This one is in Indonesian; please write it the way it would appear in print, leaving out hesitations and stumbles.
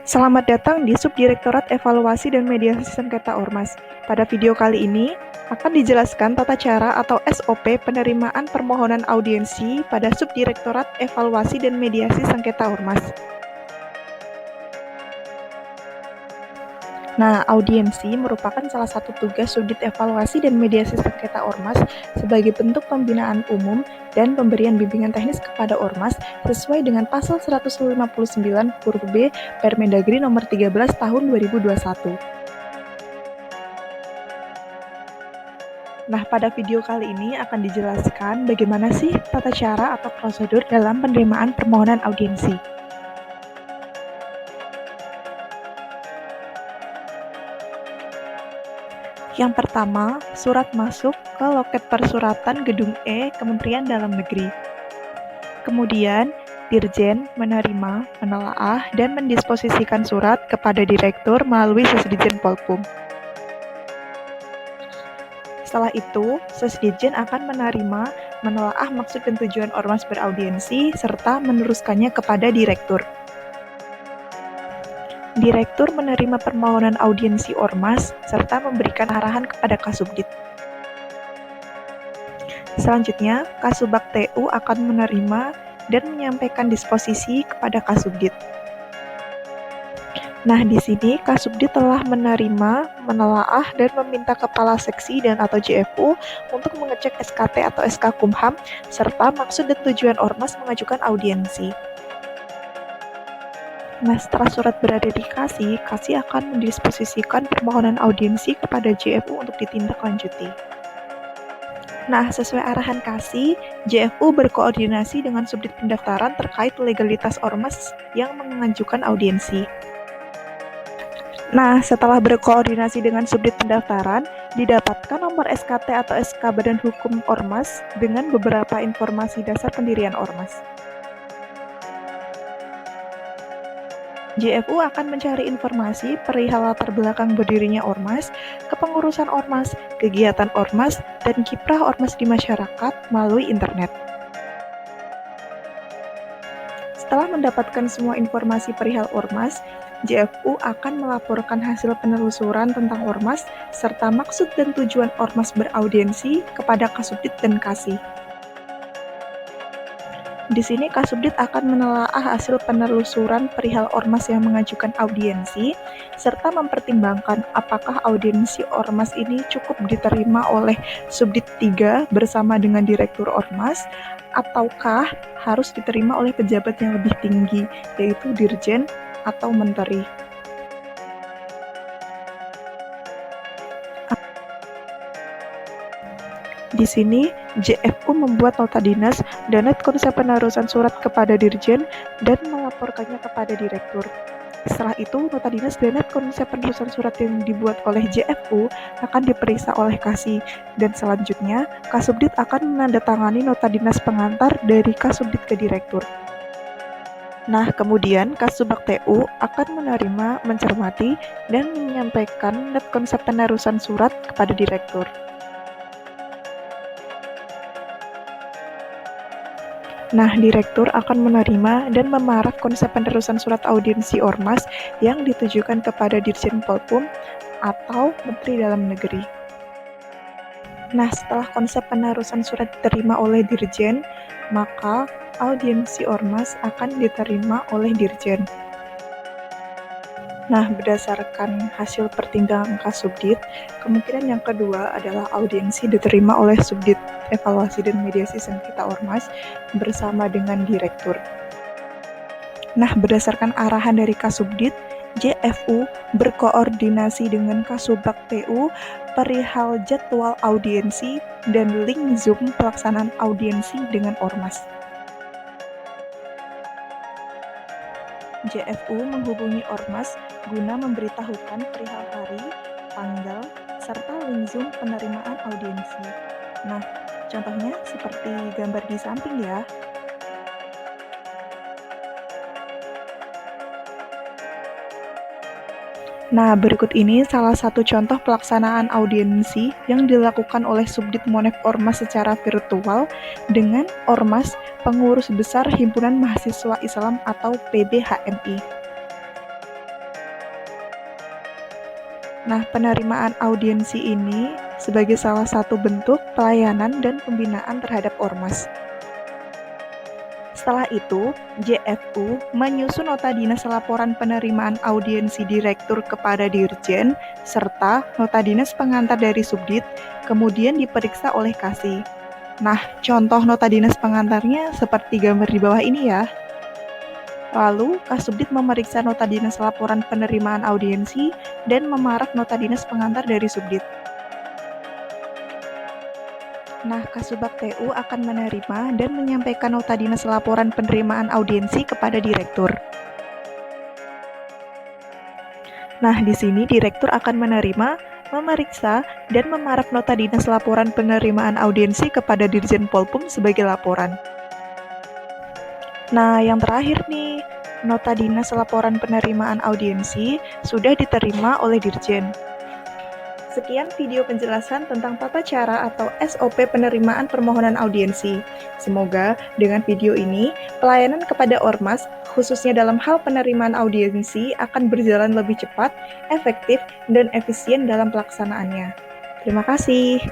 Selamat datang di Subdirektorat Evaluasi dan Mediasi Sengketa Ormas. Pada video kali ini, akan dijelaskan tata cara atau SOP penerimaan permohonan audiensi pada Subdirektorat Evaluasi dan Mediasi Sengketa Ormas. Nah, audiensi merupakan salah satu tugas Subdit Evaluasi dan Mediasi Sengketa Ormas sebagai bentuk pembinaan umum dan pemberian bimbingan teknis kepada Ormas sesuai dengan Pasal 159 huruf B Permendagri Nomor 13 Tahun 2021. Nah, pada video kali ini akan dijelaskan bagaimana sih tata cara atau prosedur dalam penerimaan permohonan audiensi. Yang pertama, surat masuk ke loket persuratan Gedung E Kementerian Dalam Negeri. Kemudian, Dirjen menerima, menelaah, dan mendisposisikan surat kepada Direktur melalui Sesdijen Polpum. Setelah itu, Sesdijen akan menerima, menelaah maksud dan tujuan Ormas beraudiensi, serta meneruskannya kepada Direktur. Direktur menerima permohonan audiensi Ormas, serta memberikan arahan kepada Kasubdit. Selanjutnya, Kasubag TU akan menerima dan menyampaikan disposisi kepada Kasubdit. Nah, di sini Kasubdit telah menerima, menelaah, dan meminta Kepala Seksi dan atau JFU untuk mengecek SKT atau SK Kumham, serta maksud dan tujuan Ormas mengajukan audiensi. Nah, setelah surat berada di KASI akan mendisposisikan permohonan audiensi kepada JFU untuk ditindaklanjuti. Nah, sesuai arahan KASI, JFU berkoordinasi dengan Subdit Pendaftaran terkait legalitas Ormas yang mengajukan audiensi. Nah, setelah berkoordinasi dengan Subdit Pendaftaran, didapatkan nomor SKT atau SK Badan Hukum Ormas dengan beberapa informasi dasar pendirian Ormas. JFU akan mencari informasi perihal latar belakang berdirinya Ormas, kepengurusan Ormas, kegiatan Ormas, dan kiprah Ormas di masyarakat melalui internet. Setelah mendapatkan semua informasi perihal Ormas, JFU akan melaporkan hasil penelusuran tentang Ormas serta maksud dan tujuan Ormas beraudiensi kepada Kasubdit dan KASI. Di sini Kasubdit akan menelaah hasil penelusuran perihal Ormas yang mengajukan audiensi, serta mempertimbangkan apakah audiensi Ormas ini cukup diterima oleh Subdit 3 bersama dengan Direktur Ormas, ataukah harus diterima oleh pejabat yang lebih tinggi, yaitu Dirjen atau Menteri. Di sini, JFU membuat nota dinas dan konsep penerusan surat kepada Dirjen dan melaporkannya kepada Direktur. Setelah itu, nota dinas dan konsep penerusan surat yang dibuat oleh JFU akan diperiksa oleh KASI, dan selanjutnya, Kasubdit akan menandatangani nota dinas pengantar dari Kasubdit ke Direktur. Nah, kemudian Kasubag TU akan menerima, mencermati, dan menyampaikan konsep penerusan surat kepada Direktur. Nah, Direktur akan menerima dan memaraf konsep penerusan surat audiensi Ormas yang ditujukan kepada Dirjen Polpum atau Menteri Dalam Negeri. Nah, setelah konsep penerusan surat diterima oleh Dirjen, maka audiensi Ormas akan diterima oleh Dirjen. Nah, berdasarkan hasil pertimbangan Kasubdit, kemungkinan yang kedua adalah audiensi diterima oleh Subdit Evaluasi dan Mediasi Sengketa Ormas bersama dengan Direktur. Nah, berdasarkan arahan dari Kasubdit, JFU berkoordinasi dengan Kasubag TU perihal jadwal audiensi dan link Zoom pelaksanaan audiensi dengan Ormas. JFU menghubungi Ormas guna memberitahukan perihal hari, tanggal, serta link Zoom penerimaan audiensi. Nah, contohnya seperti gambar di samping ya. Nah, berikut ini salah satu contoh pelaksanaan audiensi yang dilakukan oleh Subdit Monef Ormas secara virtual dengan Ormas Pengurus Besar Himpunan Mahasiswa Islam atau PBHMI. Nah, penerimaan audiensi ini sebagai salah satu bentuk pelayanan dan pembinaan terhadap ormas. Setelah itu, JFU menyusun nota dinas laporan penerimaan audiensi direktur kepada dirjen, serta nota dinas pengantar dari subdit, kemudian diperiksa oleh Kasih. Nah, contoh nota dinas pengantarnya seperti gambar di bawah ini ya. Lalu, Kasubdit memeriksa nota dinas laporan penerimaan audiensi dan memarak nota dinas pengantar dari subdit. Nah, Kasubag TU akan menerima dan menyampaikan nota dinas laporan penerimaan audiensi kepada direktur. Nah, di sini direktur akan menerima, memeriksa, dan memarak nota dinas laporan penerimaan audiensi kepada Dirjen Polpum sebagai laporan. Nah, yang terakhir nih, nota dinas laporan penerimaan audiensi sudah diterima oleh Dirjen. Sekian video penjelasan tentang tata cara atau SOP penerimaan permohonan audiensi. Semoga dengan video ini, pelayanan kepada ormas, khususnya dalam hal penerimaan audiensi, akan berjalan lebih cepat, efektif, dan efisien dalam pelaksanaannya. Terima kasih.